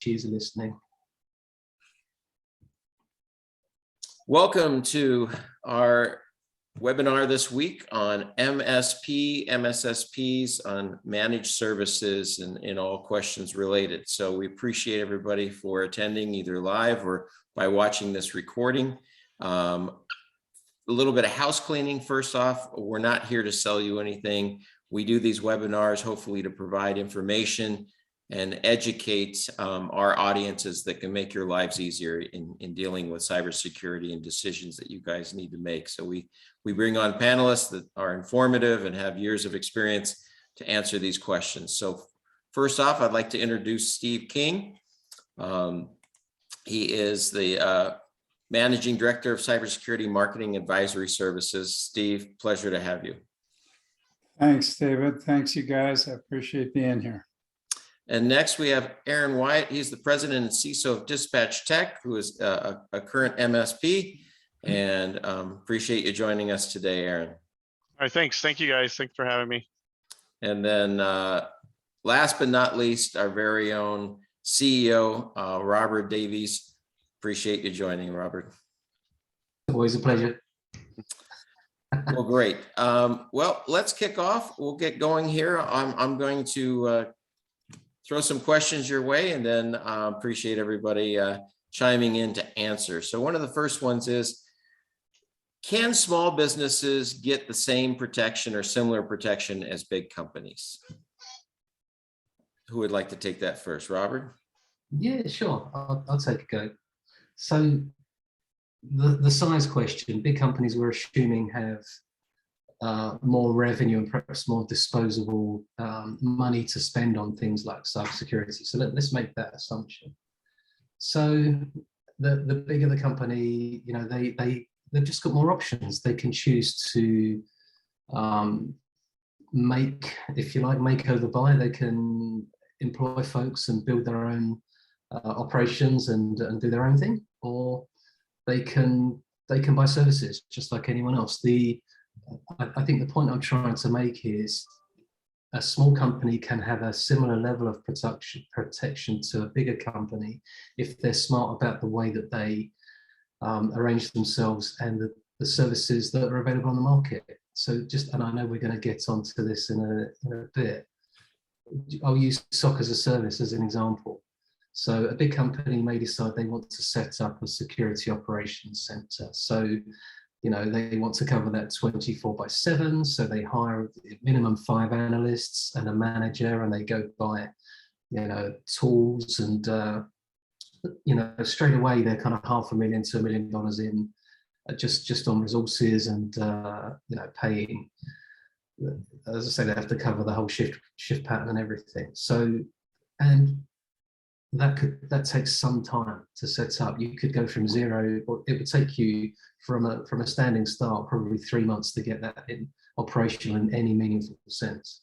Cheers for listening. Welcome to our webinar this week on MSP, MSSPs, on managed services and all questions related. So we appreciate everybody for attending either live or by watching this recording. A little bit of house cleaning first off. We're not here to sell you anything. We do these webinars hopefully to provide information and educate our audiences that can make your lives easier in dealing with cybersecurity and decisions that you guys need to make. So we bring on panelists that are informative and have years of experience to answer these questions. So first off, I'd like to introduce Steve King. He is the Managing Director of Cybersecurity Marketing Advisory Services. Steve, pleasure to have you. Thanks, David. Thanks, you guys. I appreciate being here. And next we have Aaron Wyatt. He's the president and CISO of Dispatch Tech, who is a current MSP. And appreciate you joining us today, Aaron. All right, thanks. Thank you, guys. Thanks for having me. And then last but not least, our very own CEO, Robert Davies. Appreciate you joining, Robert. Always a pleasure. Well, great. Well, let's kick off. We'll get going here. I'm going to throw some questions your way, and then appreciate everybody chiming in to answer. So one of the first ones is, can small businesses get the same protection or similar protection as big companies? Who would like to take that first? Robert? Yeah, sure. I'll take a go. So the size question, big companies we're assuming have more revenue and perhaps more disposable money to spend on things like cybersecurity. So let's make that assumption. So the bigger the company, you know, they've just got more options. They can choose to make, if you like, make over buy. They can employ folks and build their own operations and do their own thing, or they can buy services just like anyone else. I think the point I'm trying to make is a small company can have a similar level of protection to a bigger company if they're smart about the way that they arrange themselves and the services that are available on the market. So and I know we're going to get onto this in a bit. I'll use SOC as a service as an example. So a big company may decide they want to set up a security operations center. So, you know, they want to cover that 24/7. So they hire minimum 5 analysts and a manager, and they go buy, you know, tools, and, you know, straight away they're kind of $500,000 to $1 million in just on resources and, you know, paying. As I say, they have to cover the whole shift pattern and everything. So, and that takes some time to set up. You could go from zero, or it would take you from a standing start probably 3 months to get that in operational in any meaningful sense.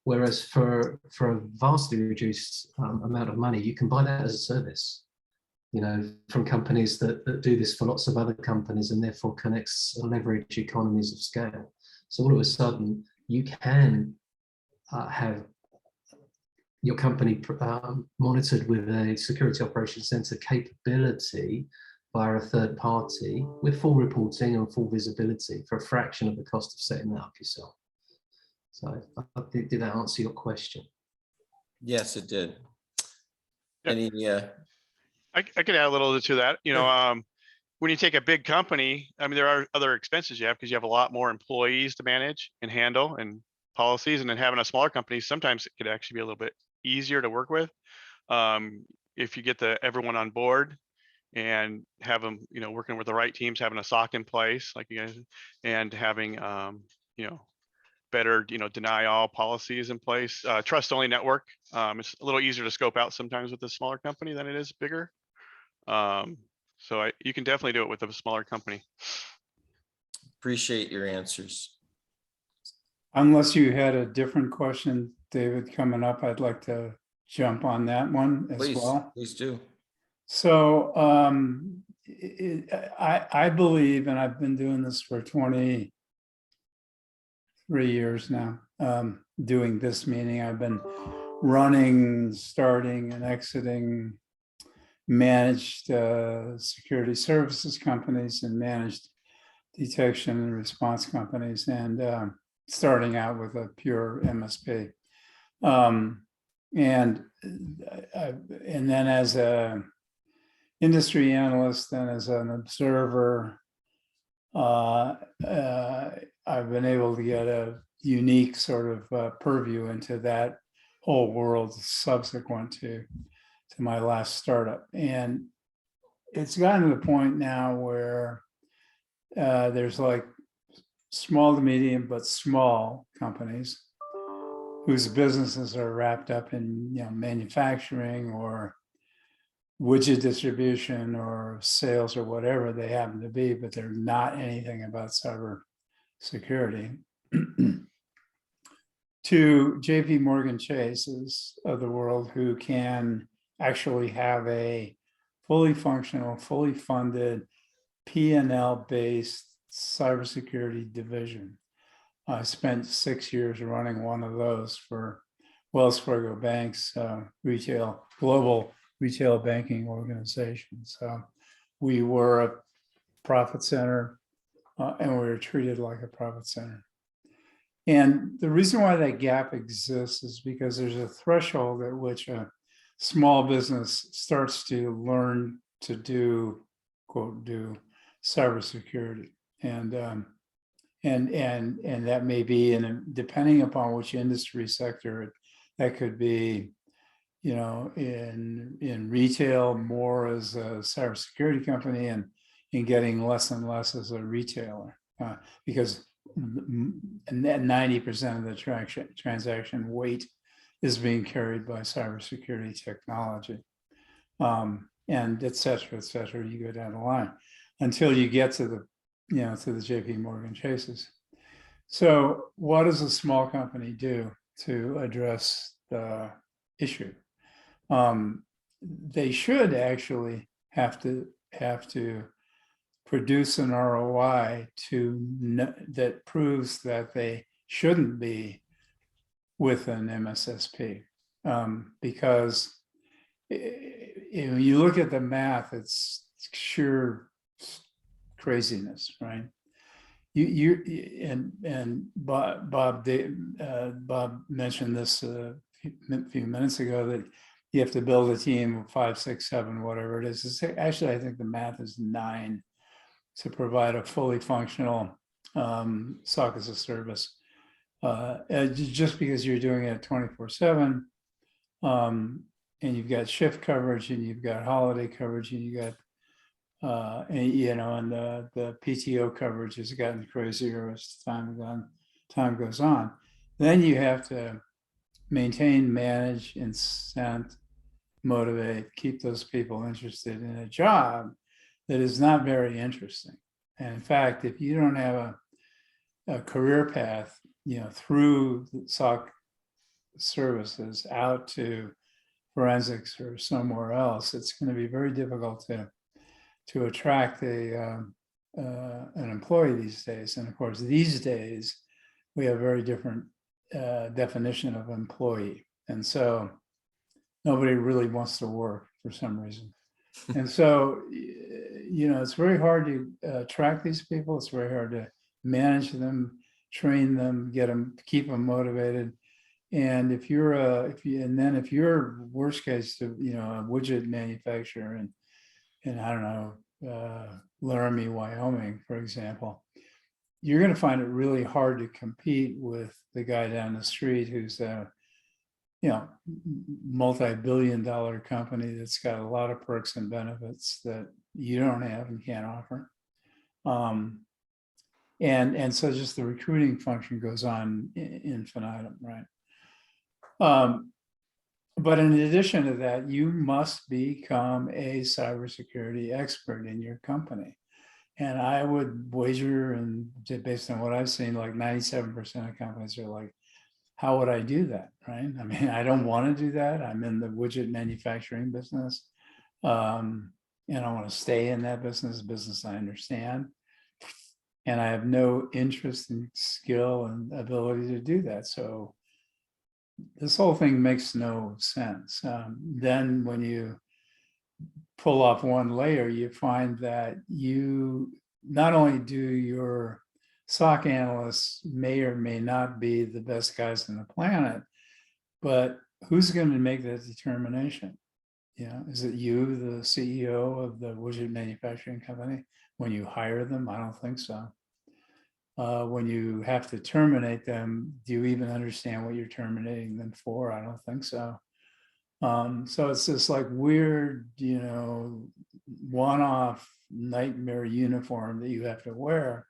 Whereas for a vastly reduced amount of money, you can buy that as a service, you know, from companies that do this for lots of other companies, and therefore connects and leverage economies of scale. So all of a sudden you can have your company monitored with a security operations center capability via a third party with full reporting and full visibility for a fraction of the cost of setting that up yourself. So did that answer your question? Yes, it did. Yeah. Any? I could add a little to that. You know, when you take a big company, I mean, there are other expenses you have because you have a lot more employees to manage and handle and policies, and then having a smaller company, sometimes it could actually be a little bit easier to work with if you get everyone on board and have them, you know, working with the right teams, having a SOC in place like you guys, and having you know, better, you know, deny all policies in place. Trust only network. It's a little easier to scope out sometimes with a smaller company than it is bigger. So you can definitely do it with a smaller company. Appreciate your answers. Unless you had a different question, David, coming up, I'd like to jump on that one as well. Please do. So I believe, and I've been doing this for 23 years now, doing this meeting. I've been running, starting, and exiting managed security services companies and managed detection and response companies, and starting out with a pure MSP. And then as a industry analyst and as an observer, I've been able to get a unique sort of purview into that whole world subsequent to my last startup. And it's gotten to the point now where there's like small to medium, but small companies whose businesses are wrapped up in, you know, manufacturing or widget distribution or sales or whatever they happen to be, but they're not anything about cyber security. To JP Morgan Chases of the world, who can actually have a fully functional, fully funded P&L based cybersecurity division. I spent 6 years running one of those for Wells Fargo Bank's global retail banking organization. So we were a profit center and we were treated like a profit center. And the reason why that gap exists is because there's a threshold at which a small business starts to learn to do, quote, do cybersecurity. And that may be, and depending upon which industry sector, that could be, you know, in retail more as a cybersecurity company, and in getting less and less as a retailer, because 90% of the transaction weight is being carried by cybersecurity technology, and et cetera, you go down the line until you get to the, you know, to the JP Morgan Chases. So what does a small company do to address the issue? They should actually have to produce an ROI that proves that they shouldn't be with an MSSP, because you look at the math, it's sheer craziness, right? Bob mentioned this a few minutes ago, that you have to build a team of 5, 6, 7, whatever it is. Actually, I think the math is 9 to provide a fully functional SOC as a service. Just because you're doing it 24/7, and you've got shift coverage, and you've got holiday coverage, and you got and, you know, and the PTO coverage has gotten crazier as time goes on. Then you have to maintain, manage, incent, motivate, keep those people interested in a job that is not very interesting. And in fact, if you don't have a career path, you know, through SOC services out to forensics or somewhere else, it's going to be very difficult to attract an employee these days. And of course, these days we have a very different definition of employee, and so nobody really wants to work for some reason. And so, you know, it's very hard to attract these people. It's very hard to manage them, train them, get them, keep them motivated. And if you're worst case, you know, a widget manufacturer in I don't know, Laramie, Wyoming, for example, you're going to find it really hard to compete with the guy down the street who's a, you know, multi-billion-dollar company that's got a lot of perks and benefits that you don't have and can't offer. And so just the recruiting function goes on infinitum, right? But in addition to that, you must become a cybersecurity expert in your company. And I would wager, and based on what I've seen, like 97% of companies are like, how would I do that, right? I mean, I don't want to do that. I'm in the widget manufacturing business. And I want to stay in that business I understand. And I have no interest in skill and ability to do that. So this whole thing makes no sense. Then when you pull off one layer, you find that you not only do your SOC analysts may or may not be the best guys on the planet, but who's going to make that determination? Yeah, is it you, the CEO of the widget manufacturing company, when you hire them? I don't think so. When you have to terminate them, do you even understand what you're terminating them for? I don't think so. So it's this like weird, one-off nightmare uniform that you have to wear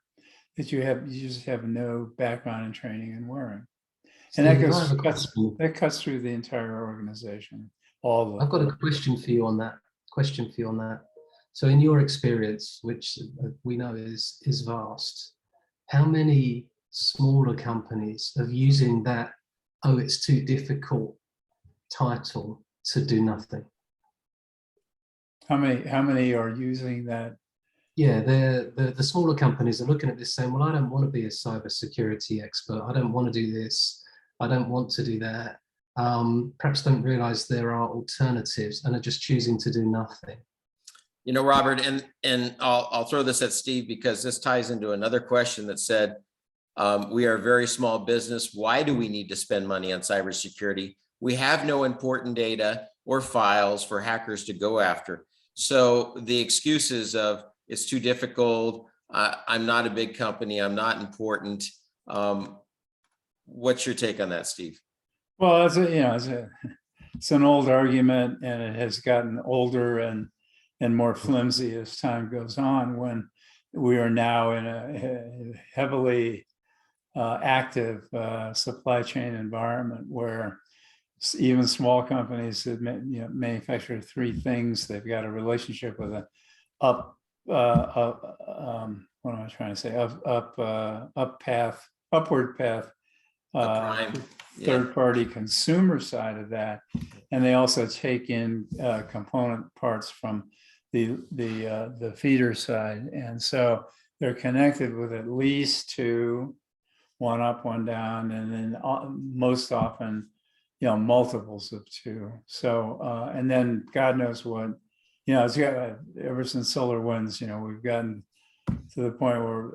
that you just have no background and training in wearing. And that cuts through the entire organization. I've got a question for you on that. So in your experience, which we know is vast, how many smaller companies are using that, oh, it's too difficult title to do nothing? How many are using that? Yeah, the smaller companies are looking at this saying, well, I don't want to be a cybersecurity expert. I don't want to do this. I don't want to do that. Perhaps don't realize there are alternatives and are just choosing to do nothing. Robert, and I'll throw this at Steve because this ties into another question that said, we are a very small business. Why do we need to spend money on cybersecurity? We have no important data or files for hackers to go after. So the excuses of it's too difficult, I'm not a big company, I'm not important. What's your take on that, Steve? Well, it's an old argument, and it has gotten older and more flimsy as time goes on, when we are now in a heavily active supply chain environment where even small companies that manufacture three things, they've got a relationship with an upward path, third-party consumer side of that, and they also take in component parts from the feeder side, and so they're connected with at least two, one up, one down, and then most often, multiples of two. So and then God knows what, it's got, ever since SolarWinds, we've gotten to the point where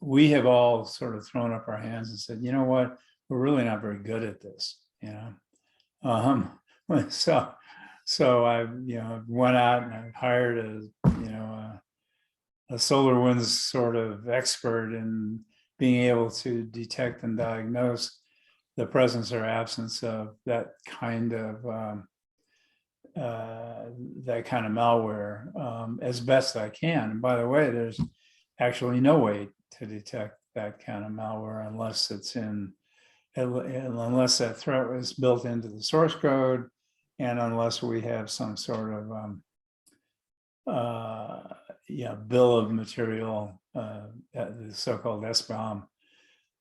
we have all sort of thrown up our hands and said, you know what, we're really not very good at this, so I went out and I hired a SolarWinds sort of expert in being able to detect and diagnose the presence or absence of that kind of malware as best I can. And by the way, there's actually no way to detect that kind of malware unless unless that threat was built into the source code, and unless we have some sort of bill of material, the so-called SBOM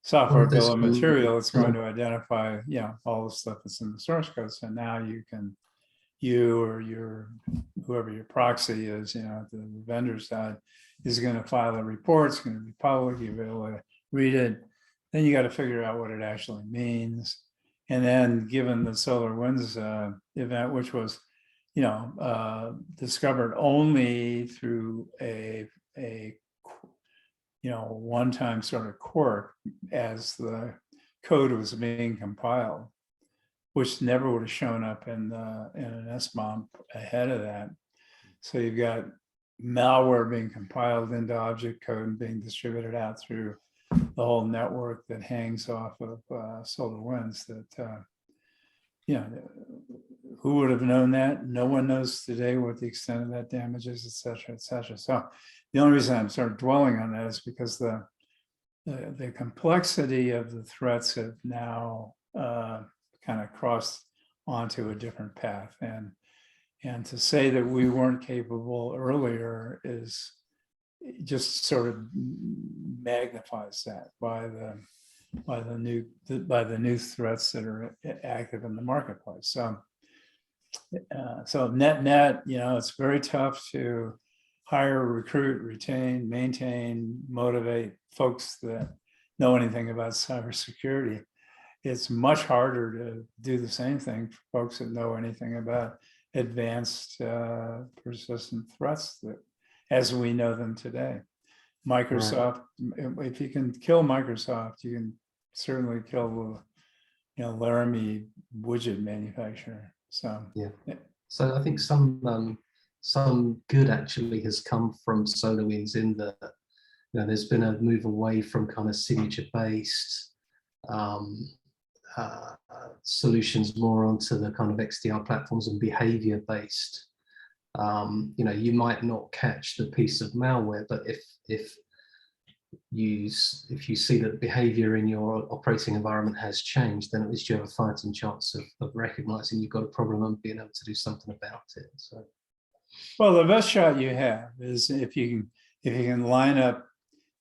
software bill of material. It's going to identify all the stuff that's in the source code. So now you or whoever your proxy is, the vendor side, is going to file a report. It's going to be public. You'll be able to read it. Then you got to figure out what it actually means. And then, given the SolarWinds event, which was, discovered only through a one-time sort of quirk as the code was being compiled, which never would have shown up in an SBOM ahead of that. So you've got malware being compiled into object code and being distributed out through the whole network that hangs off of SolarWinds. That who would have known that? No one knows today what the extent of that damage is, et cetera, et cetera. So the only reason I'm sort of dwelling on that is because the complexity of the threats have now kind of crossed onto a different path, and to say that we weren't capable earlier is just sort of magnifies that by the new threats that are active in the marketplace. So net, it's very tough to hire, recruit, retain, maintain, motivate folks that know anything about cybersecurity. It's much harder to do the same thing for folks that know anything about advanced persistent threats that, as we know them today. Microsoft, if you can kill Microsoft, you can certainly kill Laramie widget manufacturer. So yeah. So I think some good actually has come from SolarWinds in that there's been a move away from kind of signature-based solutions more onto the kind of XDR platforms and behavior-based. You might not catch the piece of malware, but if you see that behavior in your operating environment has changed, then at least you have a fighting chance of recognizing you've got a problem and being able to do something about it. So, well, the best shot you have is if you can line up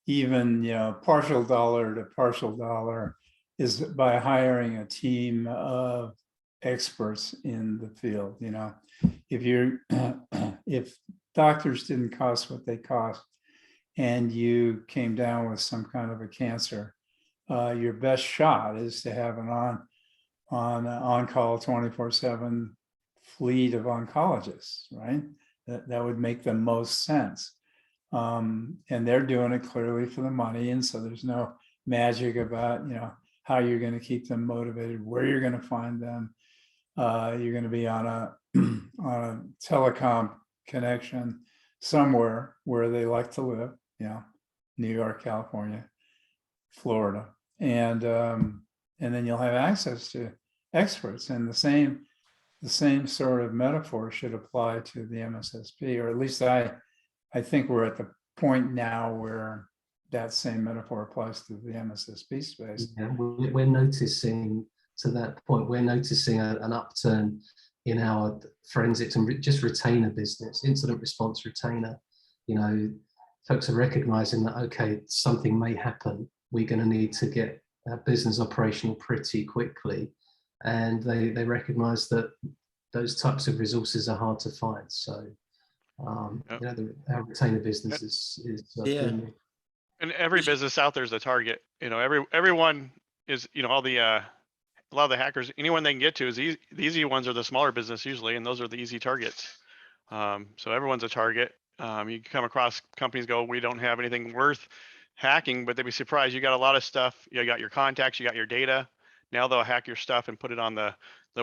even partial dollar to partial dollar, is by hiring a team of experts in the field. If doctors didn't cost what they cost, and you came down with some kind of a cancer, your best shot is to have an on-call 24/7 fleet of oncologists, right? That would make the most sense. And they're doing it clearly for the money. And so there's no magic about, how you're going to keep them motivated, where you're going to find them. You're going to be on a telecom connection somewhere where they like to live, New York, California, Florida, and then you'll have access to experts. And the same sort of metaphor should apply to the MSSP, or at least I think we're at the point now where that same metaphor applies to the MSSP space. yeah, we're noticing, to that point, we're noticing an upturn in our forensics and just retainer business, incident response retainer. Folks are recognizing that, okay, something may happen. We're going to need to get our business operational pretty quickly. And they recognize that those types of resources are hard to find. So, our retainer business is booming. And every business out there is a target. Everyone is, a lot of the hackers, anyone they can get to is easy. The easy ones are the smaller business usually, and those are the easy targets. So everyone's a target. You come across companies go, we don't have anything worth hacking, but they'd be surprised. You got a lot of stuff. You got your contacts, you got your data. Now they'll hack your stuff and put it on the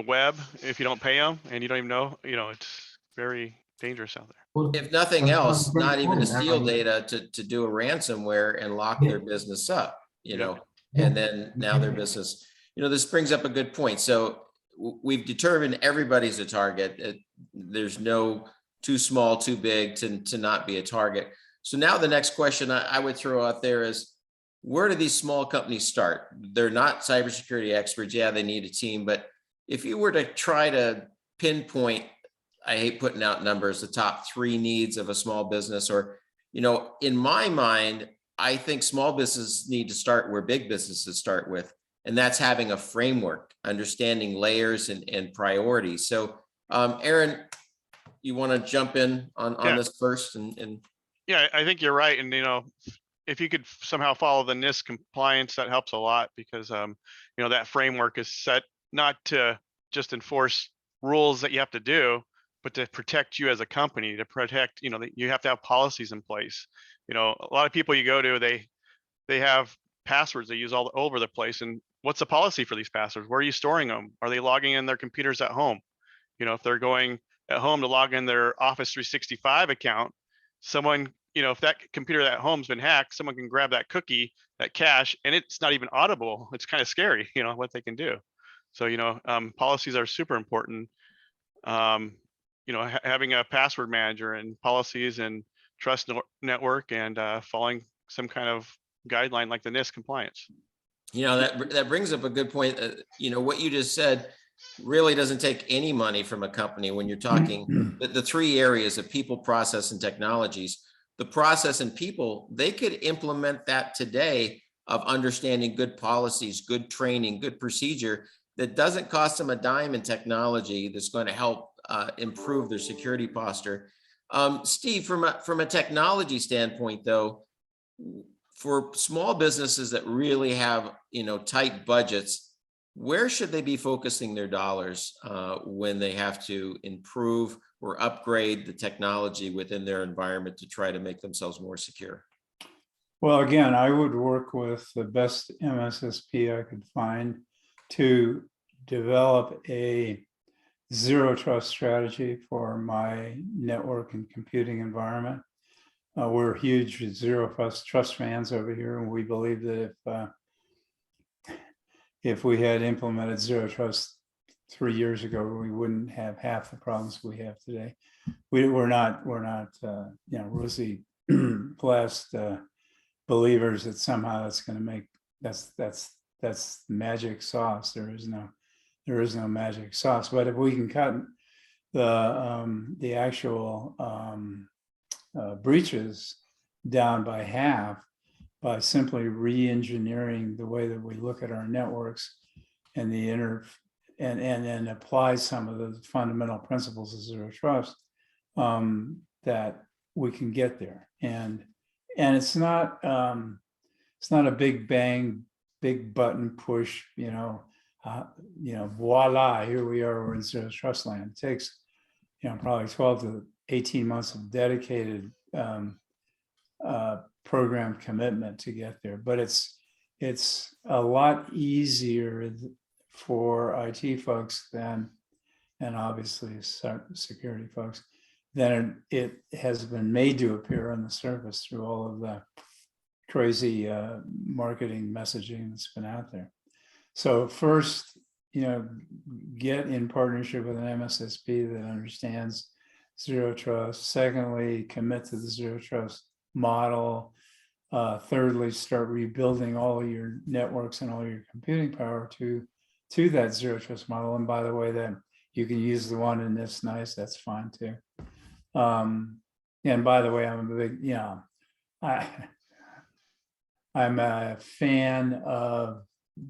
web if you don't pay them, and you don't even know. It's very dangerous out there. Well, If nothing else, great not even to point, steal Aaron. data, to do a ransomware and lock their business up, Yeah. and then now their business, this brings up a good point. So we've determined everybody's a target. There's no too small, too big to not be a target. So now the next question I would throw out there is, where do these small companies start? They're not cybersecurity experts. Yeah, they need a team. But if you were to try to pinpoint, I hate putting out numbers, the top 3 needs of a small business, or, in my mind, I think small businesses need to start where big businesses start with, and that's having a framework, understanding layers and priorities. So, Aaron, you want to jump in on this first? And Yeah, I think you're right. And, if you could somehow follow the NIST compliance, that helps a lot, because, that framework is set not to just enforce rules that you have to do, but to protect you as a company, to protect, you have to have policies in place. A lot of people you go to, they have passwords they use all over the place. And what's the policy for these passwords? Where are you storing them? Are they logging in their computers at home? If they're going at home to log in their Office 365 account, someone, if that computer at home's been hacked, someone can grab that cookie, that cache, and it's not even audible. It's kind of scary, what they can do. So, policies are super important. Having a password manager and policies and trust network, and following some kind of guideline like the NIST compliance. That brings up a good point. What you just said really doesn't take any money from a company when you're talking the 3 areas of people, process, and technologies. The process and people, they could implement that today, of understanding good policies, good training, good procedure that doesn't cost them a dime in technology, that's going to help improve their security posture. Steve, from a technology standpoint, though, for small businesses that really have tight budgets, where should they be focusing their dollars when they have to improve or upgrade the technology within their environment to try to make themselves more secure? Well, again, I would work with the best MSSP I could find to develop a zero trust strategy for my network and computing environment. We're huge zero trust fans over here, and we believe that if we had implemented zero trust 3 years ago, we wouldn't have half the problems we have today. We're not rosy blessed believers that somehow that's going to make that's magic sauce. There is no magic sauce. But if we can cut the actual breaches down by half by simply re-engineering the way that we look at our networks and the and apply some of the fundamental principles of zero trust, that we can get there. And it's not a big bang, big button push, voila, here we are, we're in zero trust land. It takes, probably 12 to 18 months of dedicated program commitment to get there. But it's a lot easier for IT folks and obviously security folks than it has been made to appear on the surface through all of the crazy marketing messaging that's been out there. So first, get in partnership with an MSSP that understands zero trust. Secondly, commit to the zero trust model. Thirdly, start rebuilding all of your networks and all your computing power to that zero trust model. And by the way, that you can use the one in this nice, that's fine too. And by the way, I'm a big, I'm a fan of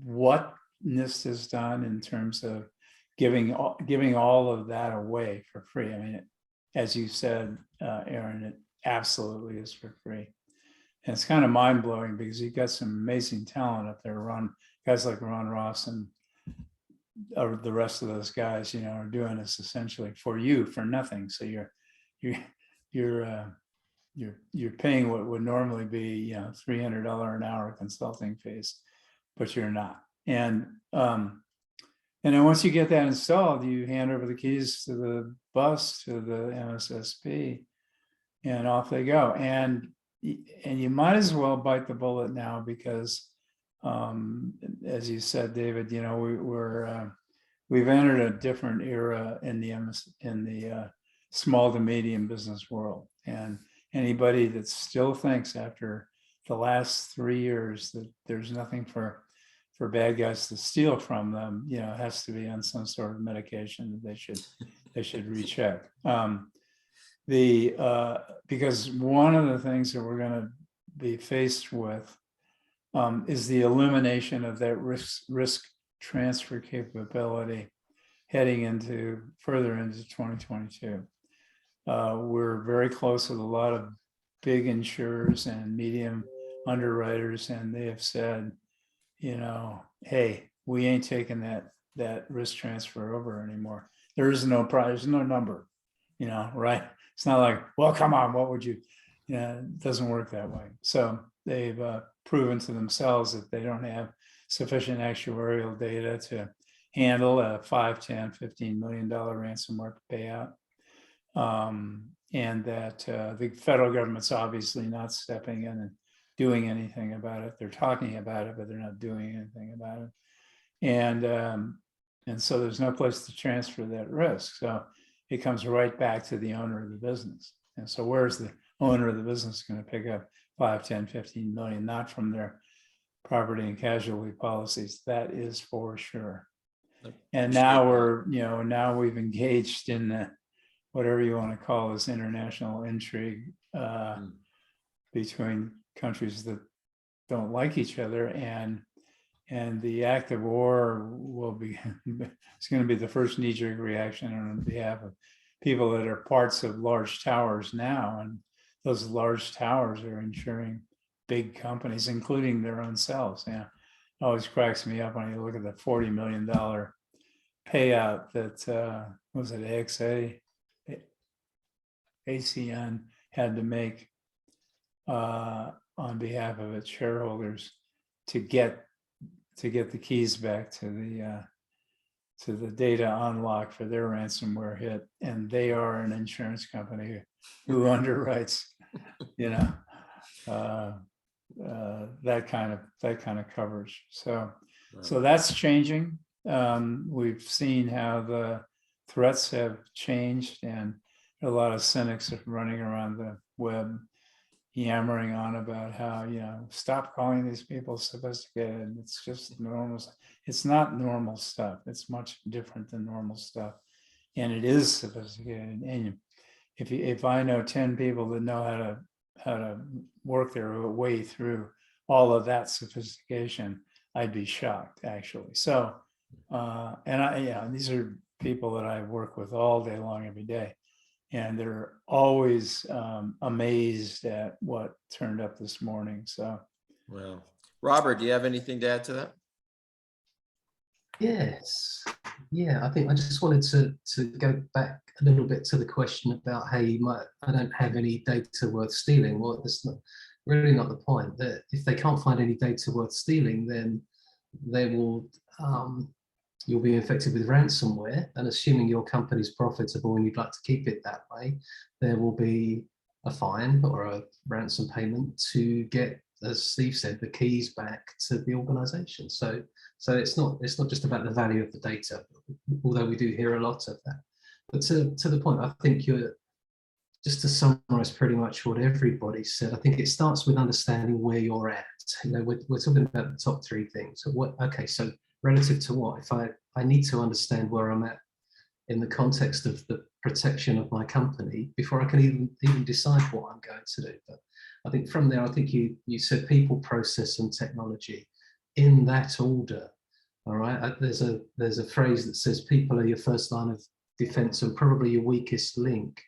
what NIST has done in terms of giving all of that away for free. I mean, as you said, Aaron, it absolutely is for free. And it's kind of mind blowing because you've got some amazing talent up there. Guys like Ron Ross and the rest of those guys, are doing this essentially for you for nothing. So you're paying what would normally be, $300 an hour consulting fees, but you're not. And then once you get that installed, you hand over the keys to the bus to the MSSP, and off they go. And you might as well bite the bullet now because, as you said, David, we've entered a different era in the small to medium business world. And anybody that still thinks after the last 3 years that there's nothing for bad guys to steal from them, has to be on some sort of medication that they should recheck. Because one of the things that we're going to be faced with is the elimination of that risk transfer capability heading further into 2022. We're very close with a lot of big insurers and medium underwriters, and they have said, hey, we ain't taking that risk transfer over anymore. There's no number, right? It's not like, well, come on, what would you? It doesn't work that way. So they've proven to themselves that they don't have sufficient actuarial data to handle a $5, $10, $15 million ransomware payout. And that the federal government's obviously not stepping in and doing anything about it. They're talking about it, but they're not doing anything about it. And so there's no place to transfer that risk. So it comes right back to the owner of the business. And so where's the owner of the business going to pick up 5, 10, 15 million? Not from their property and casualty policies. That is for sure. And now now we've engaged in the, whatever you want to call this, international intrigue between countries that don't like each other, and the act of war it's going to be the first knee-jerk reaction on behalf of people that are parts of large towers now, and those large towers are insuring big companies, including their own selves. always cracks me up when you look at the $40 million payout that was it ACN had to make on behalf of its shareholders to get the keys back to the data unlock for their ransomware hit, and they are an insurance company who underwrites, that kind of coverage. So that's changing. We've seen how the threats have changed, and a lot of cynics are running around the web yammering on about how, stop calling these people sophisticated. It's just normal. It's not normal stuff. It's much different than normal stuff. And it is sophisticated. And if I know 10 people that know how to work their way through all of that sophistication, I'd be shocked, actually. So, these are people that I work with all day long, every day. And they're always amazed at what turned up this morning. So, well, Robert, do you have anything to add to that? Yes. Yeah, I think I just wanted to go back a little bit to the question about how I don't have any data worth stealing. Well, that's really not the point. That if they can't find any data worth stealing, then they will you'll be infected with ransomware, and assuming your company's profitable and you'd like to keep it that way, there will be a fine or a ransom payment to get, as Steve said, the keys back to the organization. So it's not just about the value of the data, although we do hear a lot of that. But to the point, I think just to summarize pretty much what everybody said, I think it starts with understanding where you're at. We're talking about the top three things. So relative to what? If I need to understand where I'm at in the context of the protection of my company before I can even decide what I'm going to do. But I think from there, I think you said people, process, and technology in that order. All right. There's a phrase that says people are your first line of defense and probably your weakest link.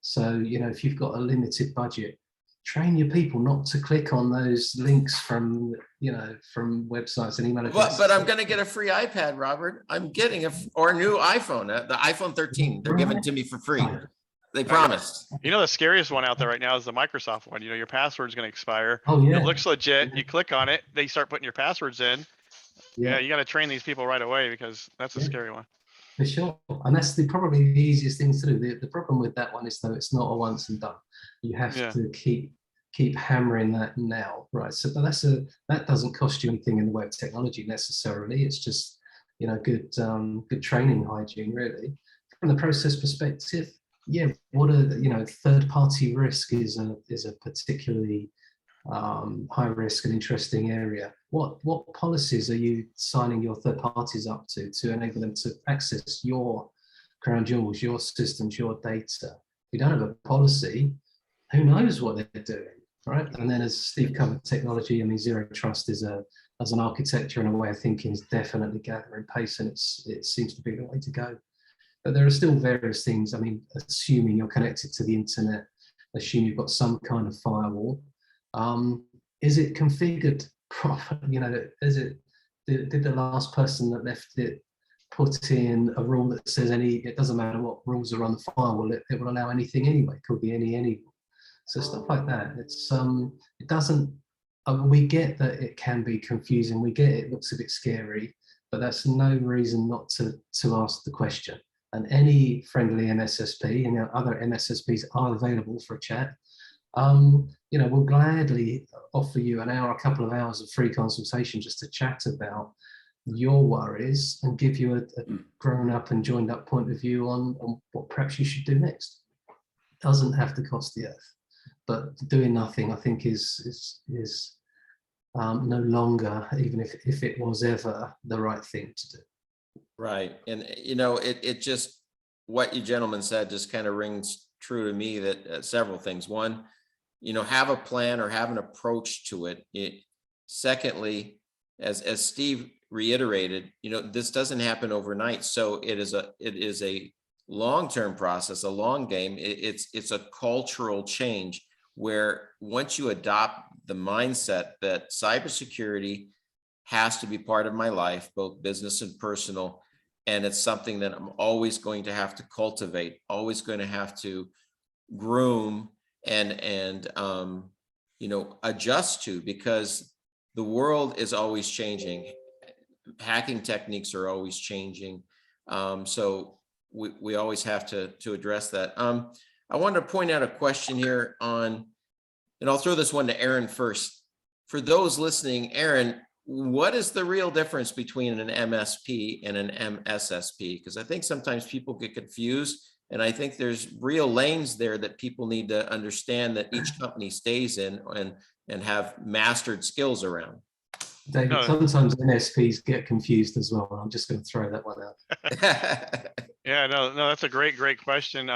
So, if you've got a limited budget, train your people not to click on those links from websites and email addresses. But I'm going to get a free iPad, Robert. I'm getting a new iPhone, the iPhone 13. They're giving it to me for free. They promised. The scariest one out there right now is the Microsoft one. Your password's going to expire. Oh yeah. It looks legit. You click on it, they start putting your passwords in. Yeah, you got to train these people right away, because that's a scary one. For sure, and that's probably the easiest thing to do. The problem with that one is, though, it's not a once and done. You have to keep hammering that now, right? So, but that doesn't cost you anything in the way of technology necessarily. It's just good training hygiene, really. From the process perspective, what third-party risk is a particularly high risk and interesting area. What policies are you signing your third parties up to enable them to access your crown jewels, your systems, your data? If you don't have a policy, who knows what they're doing, right? And then, as Steve covered, technology, zero trust as an architecture and a way of thinking is definitely gathering pace, and it seems to be the way to go. But there are still various things. Assuming you're connected to the internet, assume you've got some kind of firewall. Is it configured properly? Did the last person that left it put in a rule that says it doesn't matter what rules are on the firewall, it will allow anything anyway. It could be any. So stuff like that. It doesn't. We get that it can be confusing. We get it looks a bit scary, but that's no reason not to ask the question. And any friendly MSSP, and other MSSPs are available for a chat. We'll gladly offer you a couple of hours of free consultation just to chat about your worries and give you a grown up and joined up point of view on what perhaps you should do next. It doesn't have to cost the earth, but doing nothing, I think, is no longer, even if it was ever, the right thing to do. Right. And, it just, what you gentlemen said just kind of rings true to me, that several things. One, have a plan or have an approach to it. Secondly, as Steve reiterated, this doesn't happen overnight. So it is a long-term process, a long game. It's a cultural change where once you adopt the mindset that cybersecurity has to be part of my life, both business and personal. And it's something that I'm always going to have to cultivate, always going to have to groom and adjust to, because the world is always changing. Hacking techniques are always changing. So we always have to address that. I wanted to point out a question here on, and I'll throw this one to Aaron first. For those listening, Aaron, what is the real difference between an MSP and an MSSP? Because I think sometimes people get confused, and I think there's real lanes there that people need to understand that each company stays in and have mastered skills around. David, No. sometimes MSPs get confused as well. I'm just going to throw that one out. Yeah, no, that's a great question.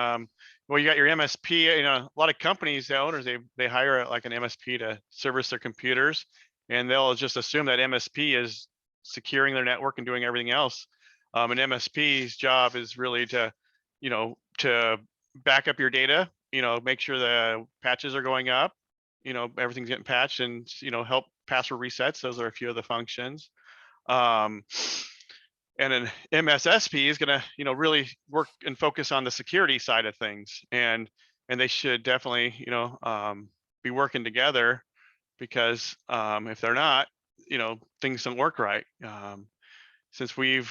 Well, you got your MSP, a lot of companies, the owners, they hire like an MSP to service their computers, and they'll just assume that MSP is securing their network and doing everything else. An MSP's job is really to back up your data, make sure the patches are going up, everything's getting patched, and, help password resets. Those are a few of the functions. And an MSSP is going to, really work and focus on the security side of things, and they should definitely, be working together, because if they're not, things don't work right. Since we've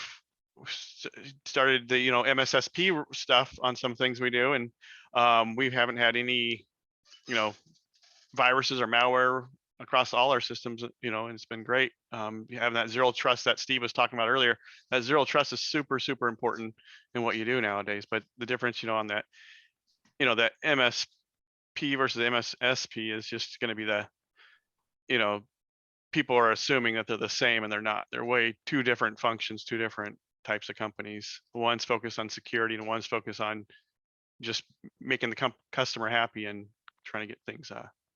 started the, MSSP stuff on some things we do, and we haven't had any, viruses or malware across all our systems, and it's been great. Having that zero trust that Steve was talking about earlier, that zero trust is super, super important in what you do nowadays. But the difference, on that, that MSP versus MSSP is just going to be the, people are assuming that they're the same, and they're not. They're way two different functions, two different types of companies. One's focused on security, and one's focused on just making the customer happy and trying to get things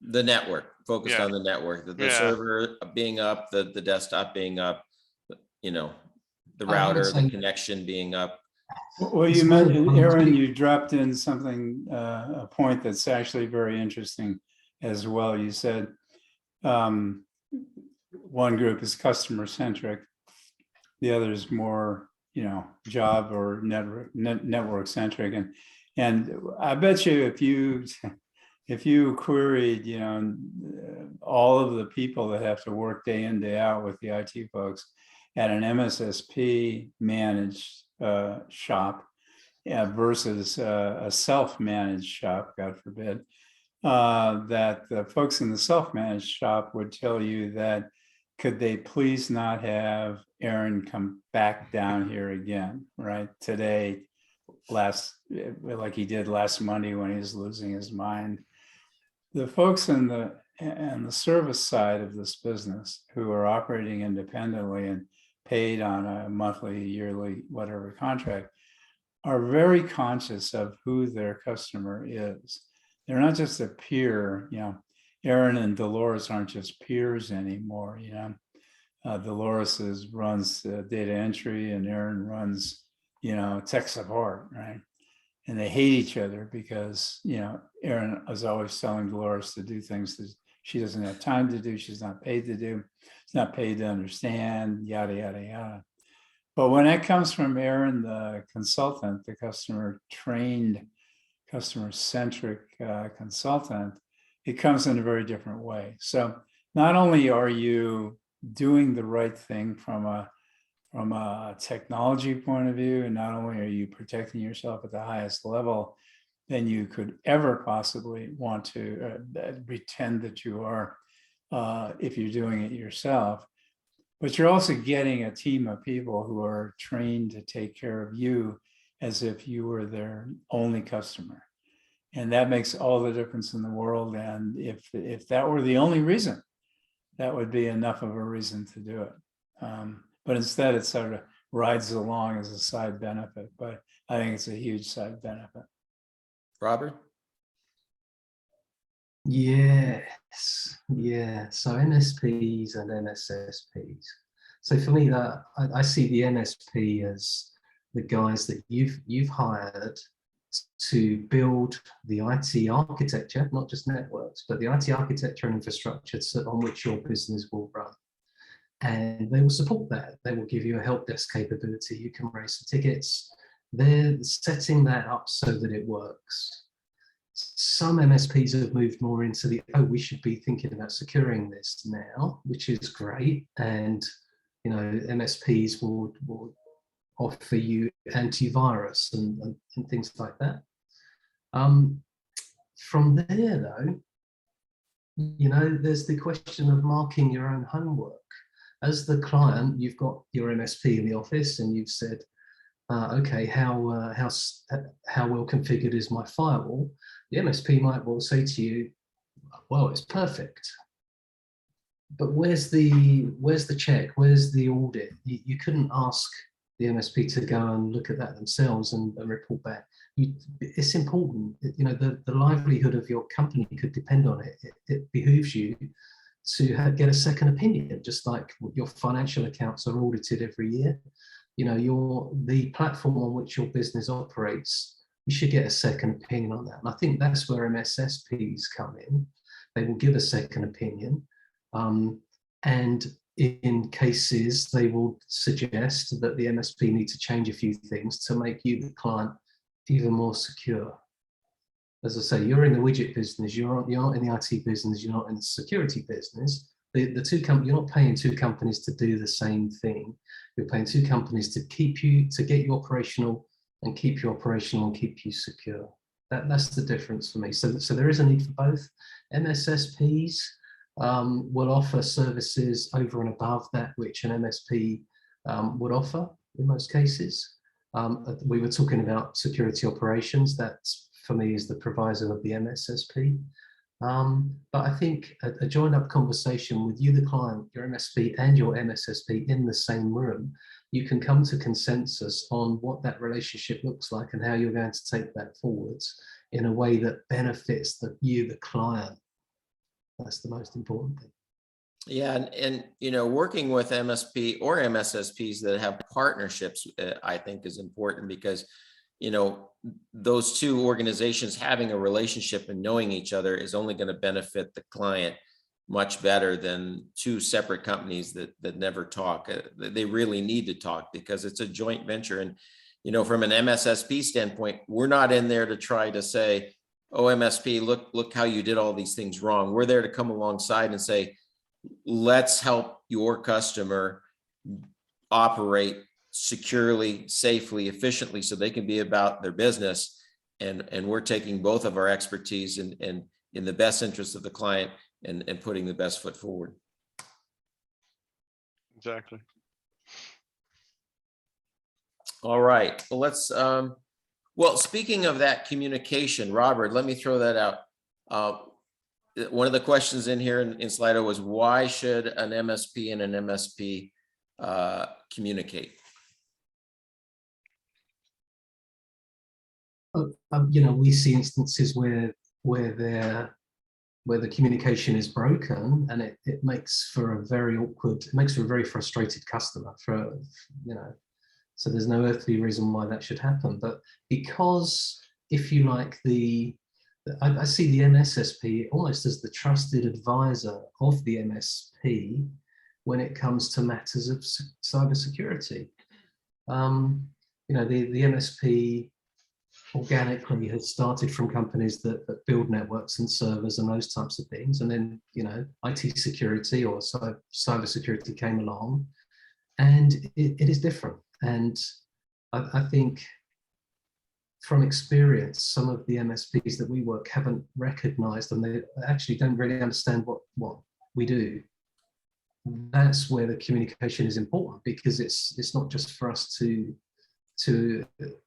The network, focused Yeah. on the network, the Yeah. server being up, the desktop being up, the I would router, the say- connection being up. Well, It's you more mentioned, than Aaron, one. you dropped in something, a point that's actually very interesting as well. You said one group is customer centric, the other is more, job or network centric, and I bet you if you queried, all of the people that have to work day in, day out with the IT folks at an MSSP managed shop versus a self-managed shop, God forbid, that the folks in the self-managed shop would tell you that, could they please not have Aaron come back down here again, right? Today, like he did last Monday when he was losing his mind. The folks in the service side of this business who are operating independently and paid on a monthly, yearly, whatever contract, are very conscious of who their customer is. They're not just a peer, Aaron and Dolores aren't just peers anymore, Dolores runs data entry, and Aaron runs, tech support, right? And they hate each other because, Aaron is always telling Dolores to do things that she doesn't have time to do, she's not paid to do, she's not paid to understand, yada, yada, yada. But when it comes from Aaron, the consultant, the customer-trained, customer-centric consultant, it comes in a very different way. So not only are you doing the right thing from a technology point of view, and not only are you protecting yourself at the highest level than you could ever possibly want to pretend that you are if you're doing it yourself, but you're also getting a team of people who are trained to take care of you as if you were their only customer. And that makes all the difference in the world. And if that were the only reason, that would be enough of a reason to do it. But instead, it sort of rides along as a side benefit. But I think it's a huge side benefit. Robert? Yes, yeah. So MSPs and MSSPs. So for me, that I see the MSP as the guys that you've hired to build the IT architecture, not just networks, but the IT architecture and infrastructure on which your business will run. and they will support that. They will give you a help desk capability. You can raise some tickets. They're setting that up so that it works. Some MSPs have moved more into the, oh, we should be thinking about securing this now, which is great. And, you know, MSPs will offer you antivirus and things like that. From there, though, you know, there's the question of marking your own homework. As the client, you've got your MSP in the office and you've said, okay, how well configured is my firewall? The MSP might well say to you, well, it's perfect. But where's the check? Where's the audit? You couldn't ask the MSP to go and look at that themselves and report back. It's important. You know, the livelihood of your company could depend on it. It behooves you to get a second opinion, just like your financial accounts are audited every year. You know, the platform on which your business operates, you should get a second opinion on that. And I think that's where MSSPs come in. They will give a second opinion. And in cases, they will suggest that the MSP need to change a few things to make you, the client, even more secure. As I say, you're in the widget business, you're not in the IT business, you're not in the security business. You're not paying two companies to do the same thing. You're paying two companies to get you operational and keep you operational and keep you secure. That's the difference for me. So there is a need for both. MSSPs will offer services over and above that which an MSP would offer in most cases. We were talking about security operations. That, for me, is the proviso of the MSSP. But I think a joined up conversation with you, the client, your MSP and your MSSP in the same room, you can come to consensus on what that relationship looks like and how you're going to take that forwards in a way that benefits the client. That's the most important thing. Yeah, and you know, working with MSP or MSSPs that have partnerships, I think is important because, you know, those two organizations having a relationship and knowing each other is only going to benefit the client much better than two separate companies that never talk. They really need to talk because it's a joint venture. And, you know, from an MSSP standpoint, we're not in there to try to say, oh, MSP, look how you did all these things wrong. We're there to come alongside and say, let's help your customer operate securely, safely, efficiently, so they can be about their business. And we're taking both of our expertise and in the best interest of the client and putting the best foot forward. Exactly. All right, well, let's, well, speaking of that communication, Robert, let me throw that out. One of the questions in here in Slido was, why should an MSP and an MSP communicate? You know, we see instances where the communication is broken, and it makes for a very awkward, it makes for a very frustrated customer. You know, so there's no earthly reason why that should happen. But because, if you like, I see the MSSP almost as the trusted advisor of the MSP when it comes to matters of cybersecurity. You know, the MSP organically has started from companies that build networks and servers and those types of things. And then, you know, IT security or cybersecurity came along, and it is different. And I think from experience, some of the MSPs that we work haven't recognized, and they actually don't really understand what we do. That's where the communication is important, because it's not just for us to,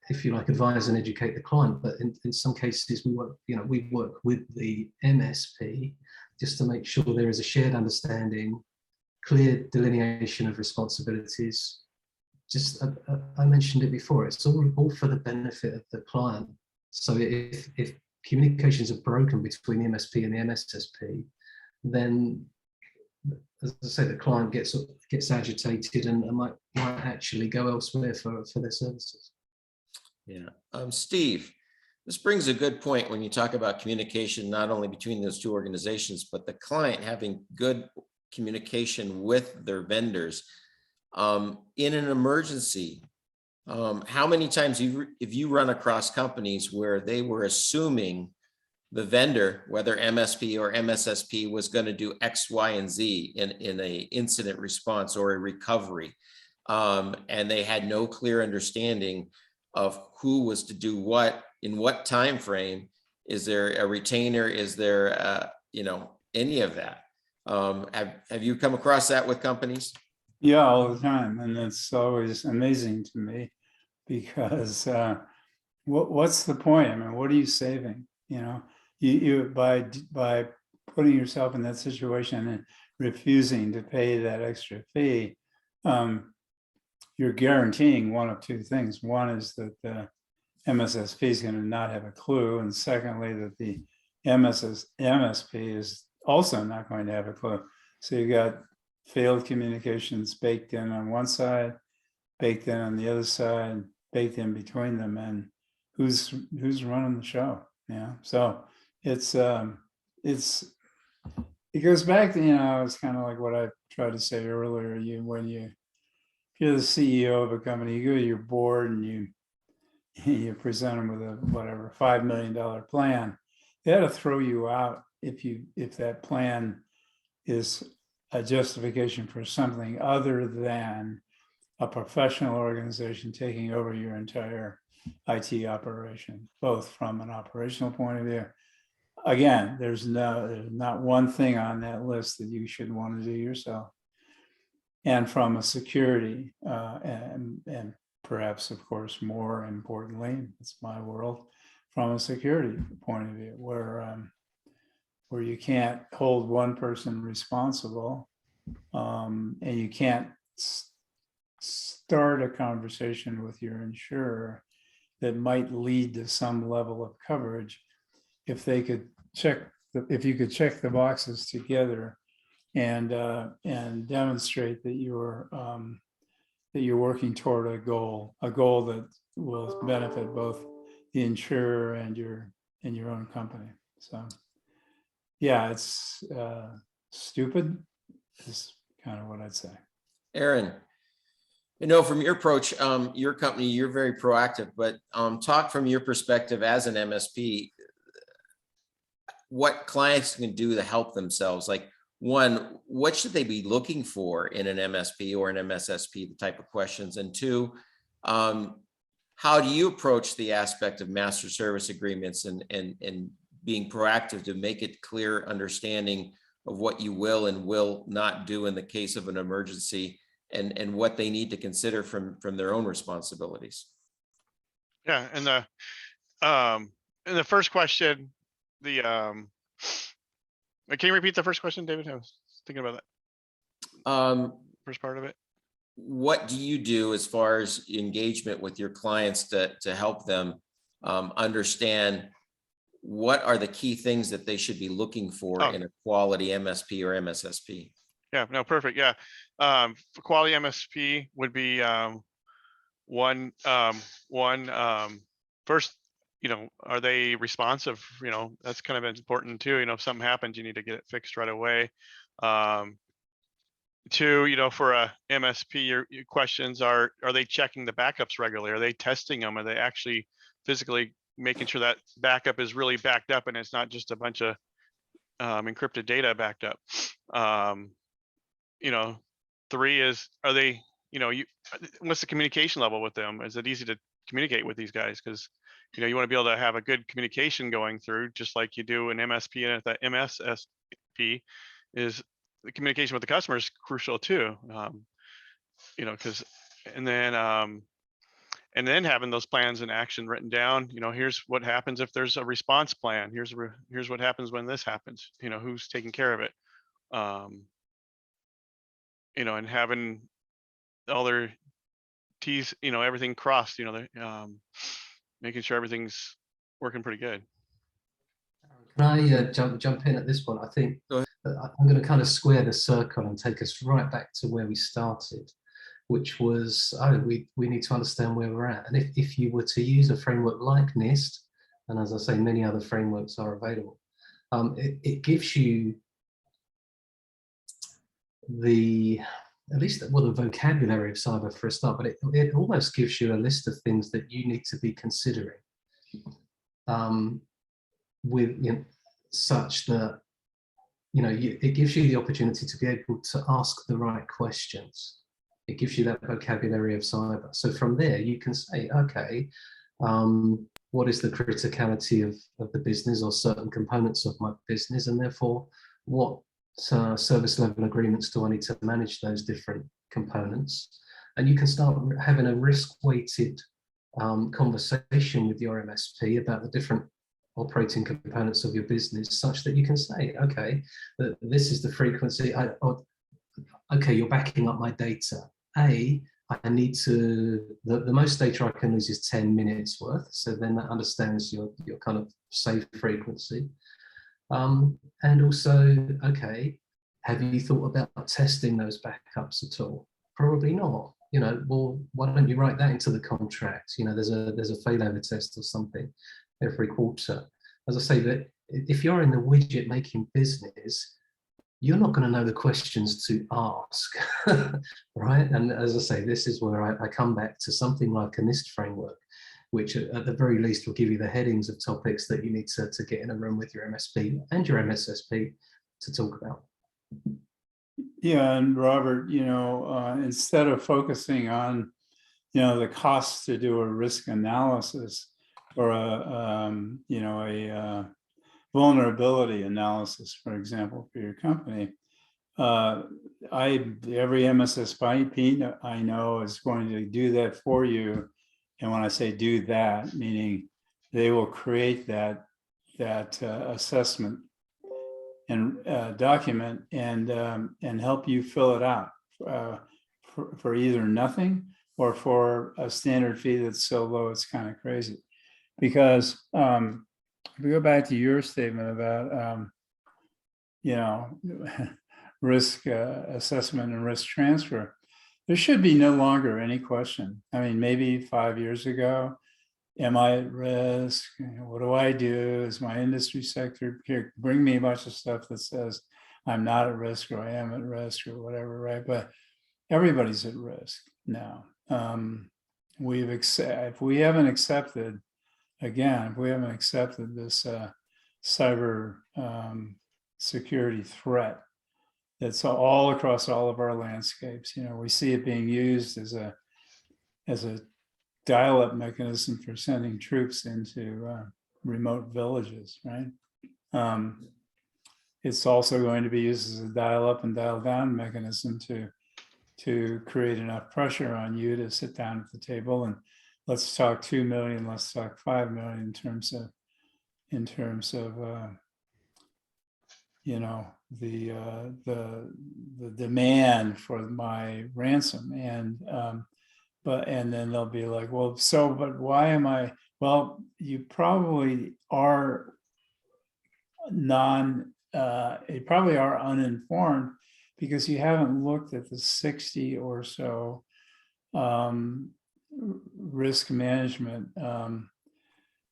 if you like, advise and educate the client, but in some cases we work with the MSP just to make sure there is a shared understanding, clear delineation of responsibilities. Just I mentioned it before, it's all for the benefit of the client. So if communications are broken between the MSP and the MSSP, then, as I say, the client gets agitated and might actually go elsewhere for their services. Yeah, Steve, this brings a good point when you talk about communication, not only between those two organizations, but the client having good communication with their vendors. In an emergency, how many times if you run across companies where they were assuming the vendor, whether MSP or MSSP, was going to do X, Y, and Z in a incident response or a recovery, and they had no clear understanding of who was to do what in what time frame? Is there a retainer? Is there any of that? Have you come across that with companies? Yeah, all the time, and it's always amazing to me because what's the point? I mean, what are you saving? You by putting yourself in that situation and refusing to pay that extra fee, you're guaranteeing one of two things. One is that the MSSP is going to not have a clue, and secondly, that the MSP is also not going to have a clue. So you got failed communications baked in on one side, baked in on the other side, baked in between them, and who's running the show? Yeah, so it goes back to it's kind of like what I tried to say earlier. When you're the CEO of a company, you go to your board and you present them with a whatever $5 million plan. They had to throw you out if that plan is a justification for something other than a professional organization taking over your entire IT operation, both from an operational point of view. Again, there's not one thing on that list that you should want to do yourself. And from a security, and perhaps, of course, more importantly, it's my world, from a security point of view, where you can't hold one person responsible, and you can't start a conversation with your insurer that might lead to some level of coverage if you could check the boxes together and demonstrate that you're working toward a goal that will benefit both the insurer and your own company. So yeah, it's stupid is kind of what I'd say. Aaron, from your approach, your company, you're very proactive, but talk from your perspective as an MSP, what clients can do to help themselves. Like, one, what should they be looking for in an MSP or an MSSP, the type of questions? And two, how do you approach the aspect of master service agreements and being proactive to make it clear understanding of what you will and will not do in the case of an emergency, and what they need to consider from their own responsibilities? Yeah, and the first question, can you repeat the first question, David? I was thinking about that. First part of it. What do you do as far as engagement with your clients to help them understand what are the key things that they should be looking for in a quality MSP or MSSP? Yeah, no, perfect. Yeah. For quality MSP would be first, are they responsive? That's kind of important too. If something happens, you need to get it fixed right away. Two, for a MSP, your questions are they checking the backups regularly? Are they testing them? Are they actually physically making sure that backup is really backed up and it's not just a bunch of encrypted data backed up? Three is, are they, what's the communication level with them? Is it easy to communicate with these guys? Because you want to be able to have a good communication going through, just like you do an MSP, and that MSSP is the communication with the customer is crucial too. Because and then having those plans in action written down. Here's what happens if there's a response plan. Here's what happens when this happens. Who's taking care of it. And having all their T's, everything crossed, making sure everything's working pretty good. Can I jump in at this point? I think I'm going to kind of square the circle and take us right back to where we started, which was, we need to understand where we're at. And if you were to use a framework like NIST, and as I say, many other frameworks are available, it gives you the at least the vocabulary of cyber for a start, but it almost gives you a list of things that you need to be considering, with such that it gives you the opportunity to be able to ask the right questions. It gives you that vocabulary of cyber. So from there, you can say, okay, what is the criticality of the business or certain components of my business, and therefore what service level agreements do I need to manage those different components? And you can start having a risk-weighted conversation with your MSP about the different operating components of your business, such that you can say, okay, this is the frequency. Okay, you're backing up my data. I need to, the most data I can lose is 10 minutes worth. So then that understands your kind of safe frequency. And also, okay, have you thought about testing those backups at all? Probably not. Well, why don't you write that into the contract? There's a failover test or something every quarter. As I say, that if you're in the widget making business, you're not going to know the questions to ask, right? And as I say, this is where I come back to something like a NIST framework, which at the very least will give you the headings of topics that you need to get in a room with your MSP and your MSSP to talk about. Yeah, and Robert, instead of focusing on, the costs to do a risk analysis or a vulnerability analysis, for example, for your company, every MSSP I know is going to do that for you. And when I say do that, meaning they will create that assessment and document and help you fill it out for either nothing or for a standard fee that's so low it's kind of crazy. Because if we go back to your statement about risk assessment and risk transfer, there should be no longer any question. I mean, maybe 5 years ago, am I at risk? What do I do? Is my industry sector here? Bring me a bunch of stuff that says I'm not at risk or I am at risk or whatever, right? But everybody's at risk now. If we haven't accepted this cyber security threat that's all across all of our landscapes, we see it being used as a dial-up mechanism for sending troops into remote villages, right? It's also going to be used as a dial-up and dial-down mechanism to create enough pressure on you to sit down at the table and let's talk 2 million, let's talk 5 million in terms of the demand for my ransom. And then they'll be like, well, but why am I? Well, you probably are uninformed because you haven't looked at the 60 or so risk management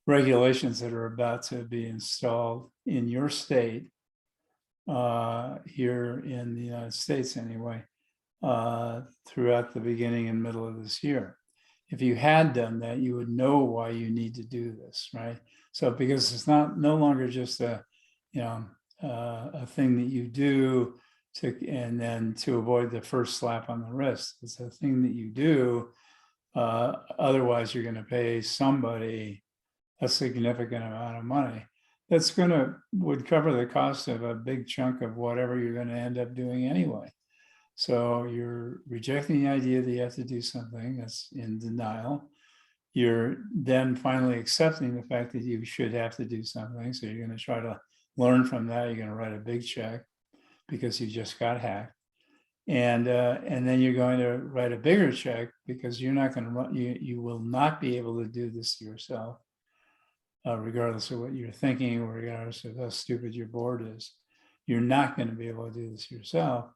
regulations that are about to be installed in your state, here in the United States anyway, throughout the beginning and middle of this year. If you had done that, you would know why you need to do this, right? So because it's no longer just a thing that you do to avoid the first slap on the wrist. It's a thing that you do. Otherwise, you're going to pay somebody a significant amount of money that's would cover the cost of a big chunk of whatever you're going to end up doing anyway. So you're rejecting the idea that you have to do something that's in denial. You're then finally accepting the fact that you should have to do something. So you're going to try to learn from that. You're going to write a big check because you just got hacked. And then you're going to write a bigger check because you're not going to run, you will not be able to do this yourself, regardless of what you're thinking or regardless of how stupid your board is. You're not going to be able to do this yourself.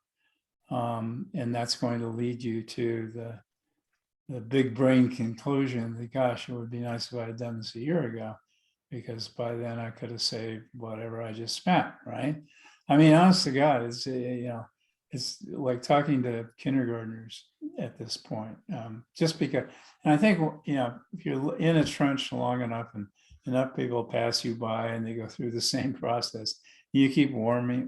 And that's going to lead you to the big brain conclusion that, gosh, it would be nice if I had done this a year ago, because by then I could have saved whatever I just spent, right? I mean, honest to God, it's, it's like talking to kindergartners at this point, just because, and I think, you know, if you're in a trench long enough and enough people pass you by and they go through the same process, you keep warning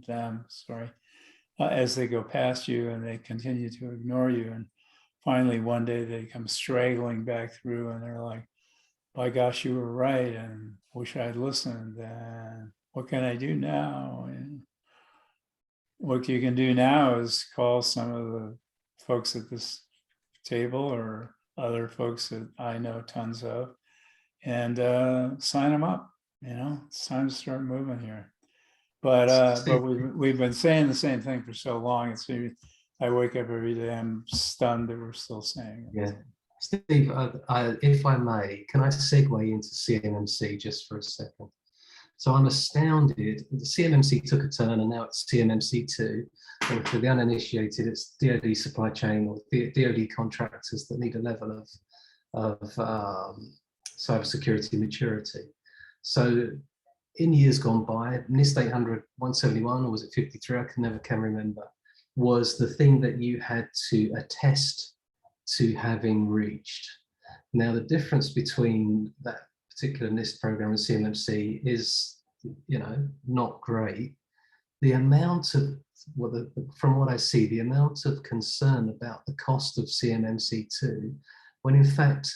them, sorry, as they go past you and they continue to ignore you. And finally, one day they come straggling back through and they're like, by gosh, you were right, and wish I'd listened. And what can I do now? And what you can do now is call some of the folks at this table or other folks that I know tons of and sign them up. You know, it's time to start moving here. But we've been saying the same thing for so long. It's maybe I wake up every day, I'm stunned that we're still saying it. Yeah. Steve, if I may, can I segue into CMMC just for a second? So I'm astounded. The CMMC took a turn and now it's CMMC2. And for the uninitiated, it's DoD supply chain or DoD contractors that need a level of cybersecurity maturity. So in years gone by, NIST 800 171, or was it 53? I can remember, was the thing that you had to attest to having reached. Now, the difference between that particular NIST program and CMMC is, you know, not great. The amount of, well, from what I see, the amount of concern about the cost of CMMC2, when in fact,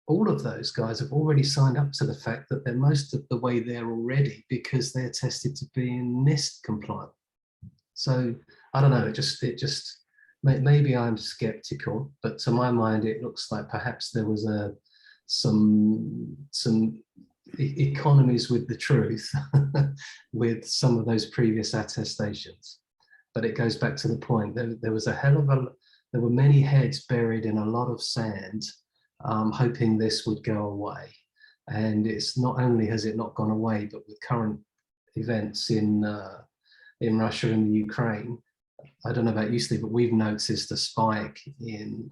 all of those guys have already signed up to the fact that they're most of the way there already because they're tested to be in NIST compliant. So I don't know, it just maybe I'm skeptical, but to my mind, it looks like perhaps there was some economies with the truth with some of those previous attestations. But it goes back to the point that there was there were many heads buried in a lot of sand, hoping this would go away. And it's not only has it not gone away, but with current events in Russia and the Ukraine, I don't know about you, Steve, but we've noticed a spike in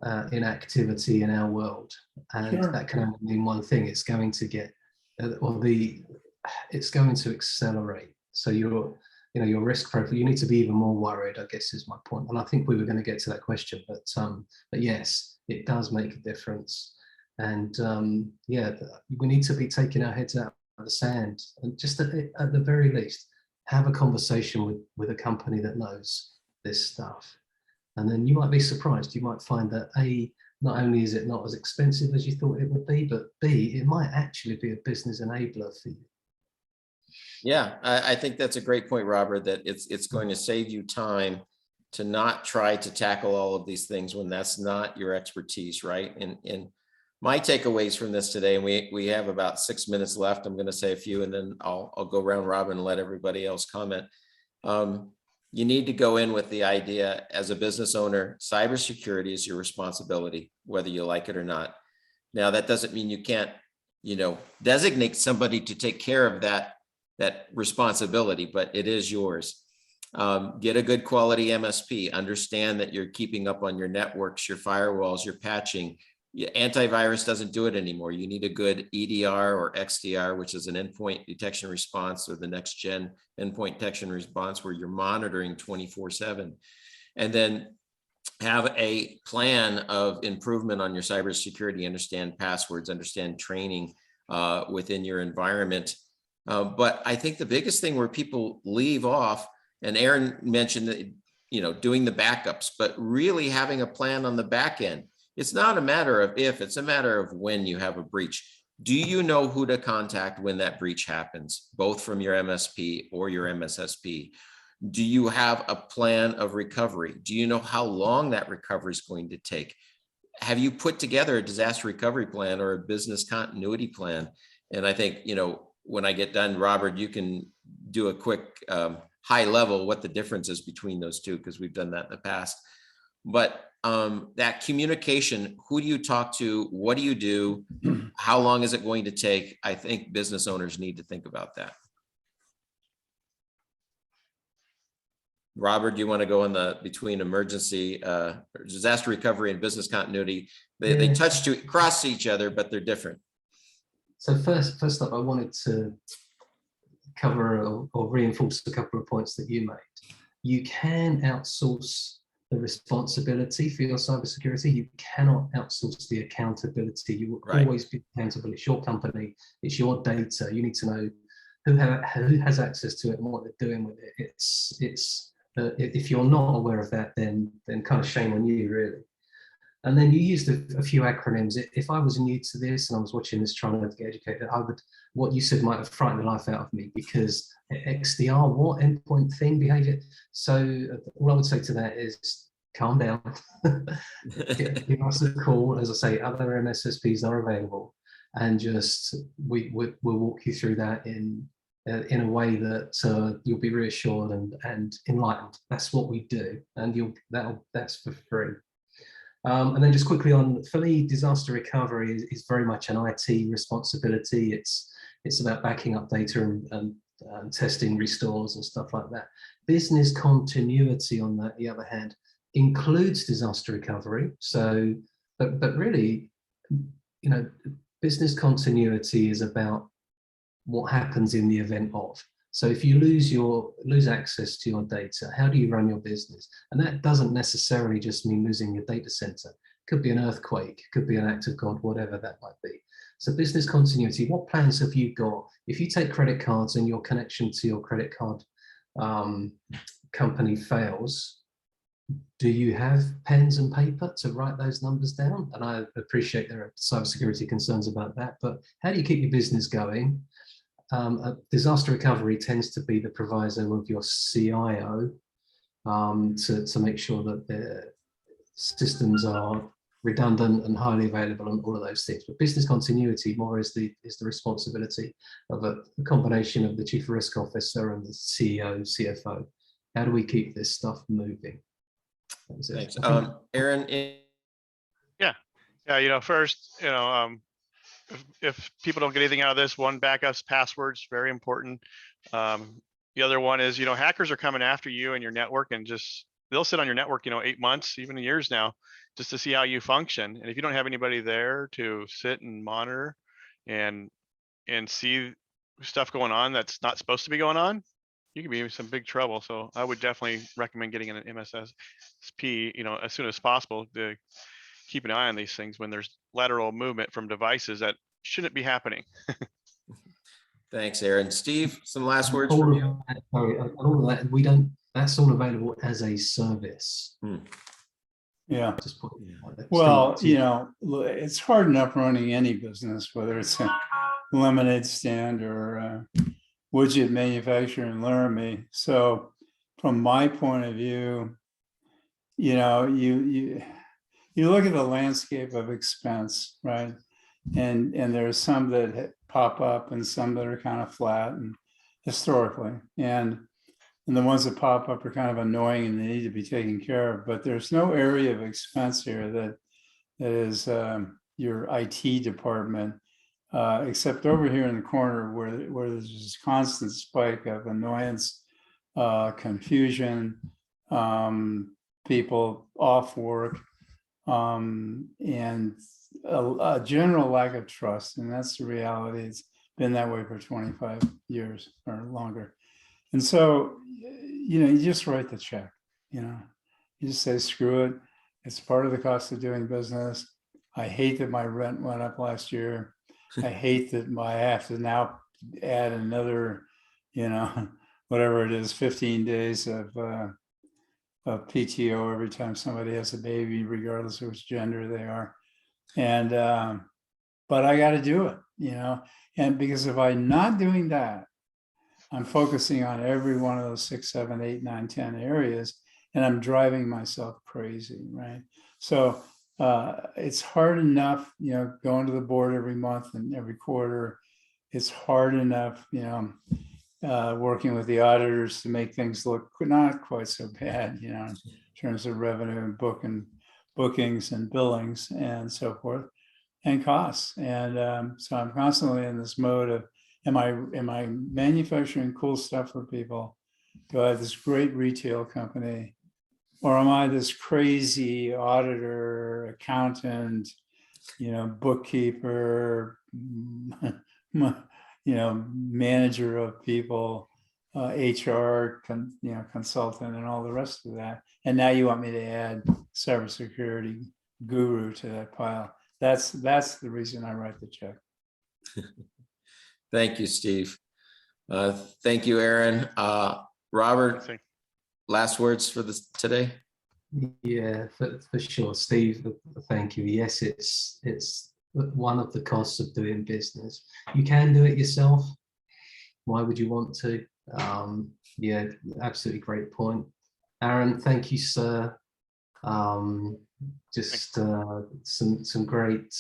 activity in our world, and Sure. that can only mean one thing: it's going to get, it's going to accelerate. So your risk profile, you need to be even more worried, I guess, is my point. And I think we were going to get to that question, but yes, it does make a difference. And yeah, we need to be taking our heads out of the sand, and just at the very least, have a conversation with a company that knows this stuff. And then you might be surprised. You might find that A, not only is it not as expensive as you thought it would be, but B, it might actually be a business enabler for you. Yeah, I think that's a great point, Robert, that it's going to save you time to not try to tackle all of these things when that's not your expertise, right? And my takeaways from this today, and we have about 6 minutes left. I'm going to say a few, and then I'll go round robin and let everybody else comment. You need to go in with the idea as a business owner, cybersecurity is your responsibility, whether you like it or not. Now, that doesn't mean you can't, designate somebody to take care of that responsibility, but it is yours. Get a good quality MSP, understand that you're keeping up on your networks, your firewalls, your patching. Antivirus doesn't do it anymore. You need a good EDR or XDR, which is an endpoint detection response, or the next gen endpoint detection response, where you're monitoring 24/7. And then have a plan of improvement on your cybersecurity, understand passwords, understand training within your environment. But I think the biggest thing where people leave off, and Aaron mentioned that, doing the backups, but really having a plan on the back end. It's not a matter of if, it's a matter of when you have a breach. Do you know who to contact when that breach happens, both from your MSP or your MSSP? Do you have a plan of recovery? Do you know how long that recovery is going to take? Have you put together a disaster recovery plan or a business continuity plan? And I think, when I get done, Robert, you can do a quick high level what the difference is between those two, because we've done that in the past. But that communication, who do you talk to? What do you do? How long is it going to take? I think business owners need to think about that. Robert, do you want to go in between emergency, disaster recovery and business continuity? They cross each other, but they're different. So first up, I wanted to cover or reinforce a couple of points that you made. You can outsource the responsibility for your cybersecurity. You cannot outsource the accountability. You will Right. always be accountable. It's your company. It's your data. You need to know who has access to it and what they're doing with it. If you're not aware of that, then kind of shame on you, really. And then you used a few acronyms. If I was new to this and I was watching this trying to get educated, what you said might have frightened the life out of me, because XDR, what, endpoint thing behavior? So all I would say to that is calm down. Give us a call. As I say, other MSSPs are available, and just we'll walk you through that in a way that you'll be reassured and enlightened. That's what we do, and that's for free. And then just quickly for me, disaster recovery is very much an IT responsibility. It's about backing up data and testing restores and stuff like that. Business continuity, on the other hand, includes disaster recovery. So, but really, business continuity is about what happens in the event of. So if you lose access to your data, how do you run your business? And that doesn't necessarily just mean losing your data center. It could be an earthquake, it could be an act of God, whatever that might be. So business continuity, what plans have you got? If you take credit cards and your connection to your credit card company fails, do you have pens and paper to write those numbers down? And I appreciate there are cybersecurity concerns about that, but how do you keep your business going? Disaster recovery tends to be the proviso of your CIO to make sure that their systems are redundant and highly available and all of those things. But business continuity more is the responsibility of a combination of the chief risk officer and the CEO, CFO. How do we keep this stuff moving? Thanks. Aaron? Yeah, first, if people don't get anything out of this, one, backups, passwords, very important. The other one is, hackers are coming after you and your network, and they'll sit on your network, 8 months, even years now, just to see how you function. And if you don't have anybody there to sit and monitor and see stuff going on that's not supposed to be going on, you can be in some big trouble. So I would definitely recommend getting an MSSP, as soon as possible, to keep an eye on these things when there's lateral movement from devices that shouldn't be happening. Thanks, Aaron. Steve, some last words from you? Sorry, all of that, that's all available as a service. Yeah. Just put it like that. Well, Steve, it's hard enough running any business, whether it's a lemonade stand or a widget manufacturer in Laramie. So from my point of view, you look at the landscape of expense, right? And there's some that pop up and some that are kind of flat and historically. And the ones that pop up are kind of annoying and they need to be taken care of. But there's no area of expense here that is your IT department, except over here in the corner where there's this constant spike of annoyance, confusion, people off work, and a general lack of trust. And that's the reality. It's been that way for 25 years or longer. And so, you just write the check, you just say, screw it. It's part of the cost of doing business. I hate that my rent went up last year. I hate that I have to now add another, whatever it is, 15 days of PTO every time somebody has a baby, regardless of which gender they are. And, but I got to do it, and because if I'm not doing that, I'm focusing on every one of those 6, 7, 8, 9, 10 areas, and I'm driving myself crazy, right? So it's hard enough, going to the board every month and every quarter. It's hard enough, working with the auditors to make things look not quite so bad, in terms of revenue and bookings and billings and so forth, and costs. And so I'm constantly in this mode of, am I manufacturing cool stuff for people? Do I have this great retail company? Or am I this crazy auditor, accountant, bookkeeper, manager of people, HR, consultant, and all the rest of that. And now you want me to add cybersecurity guru to that pile. That's the reason I write the check. Thank you, Steve. Thank you, Aaron. Robert, last words for this today? Yeah, for sure, Steve. Thank you. Yes, it's one of the costs of doing business. You can do it yourself. Why would you want to? Yeah, absolutely great point. Aaron, thank you, sir. Just some great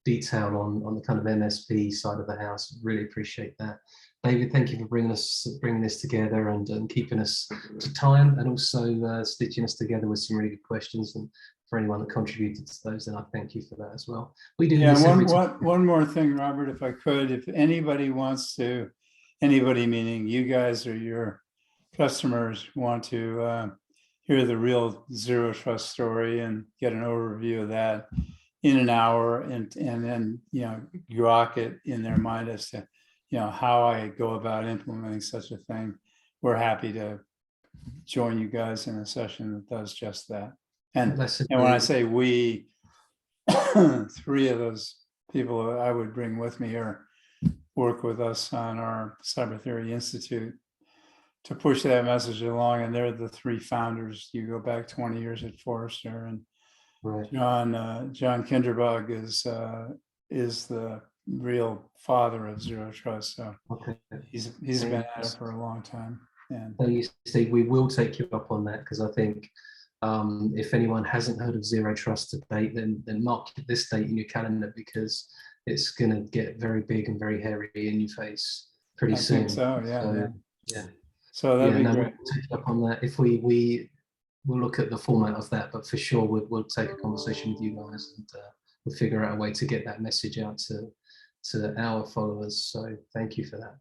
detail on the kind of MSP side of the house. Really appreciate that. David, thank you for bringing this together and keeping us to time, and also stitching us together with some really good questions. And for anyone that contributed to those, then I thank you for that as well. We do this every time. One more thing, Robert, if I could, if anybody wants to, anybody meaning you guys or your customers want to hear the real Zero Trust story and get an overview of that in an hour, and then grok it in their mind as to how I go about implementing such a thing, we're happy to join you guys in a session that does just that. And when I say we, 3 of those people I would bring with me or work with us on our Cyber Theory Institute to push that message along. And they're the 3 founders. You go back 20 years at Forrester, and Right. John Kinderbug is the real father of Zero Trust. So Okay. he's been at it for a long time. And Thank you, Steve. We will take you up on that, because I think if anyone hasn't heard of Zero Trust to date, then mark this date in your calendar, because it's going to get very big and very hairy in your face pretty soon. I think so, yeah. Yeah. So that'd be great. We'll take you up on that. If we'll look at the format of that, but for sure we'll take a conversation with you guys, and we'll figure out a way to get that message out to our followers. So thank you for that.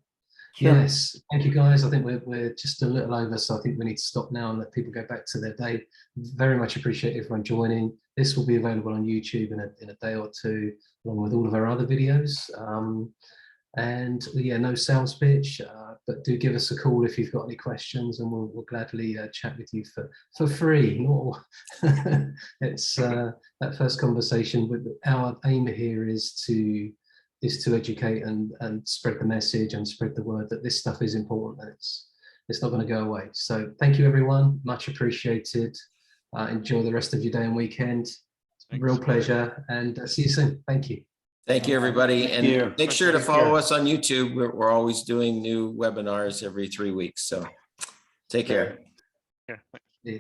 Sure. Yes, thank you guys. I think we're just a little over, so I think we need to stop now and let people go back to their day. Very much appreciate everyone joining. This will be available on YouTube in a day or two, along with all of our other videos. And yeah, no sales pitch, but do give us a call if you've got any questions, and we'll gladly chat with you for free. No, it's that first conversation. With our aim here is to educate and spread the message and spread the word that this stuff is important, and it's not going to go away. So thank you, everyone. Much appreciated. Enjoy the rest of your day and weekend. Thanks. Real pleasure, and see you soon. Thank you. Thank you, everybody. And make sure to follow us on YouTube. We're always doing new webinars every 3 weeks. So take care. Yeah. Yeah.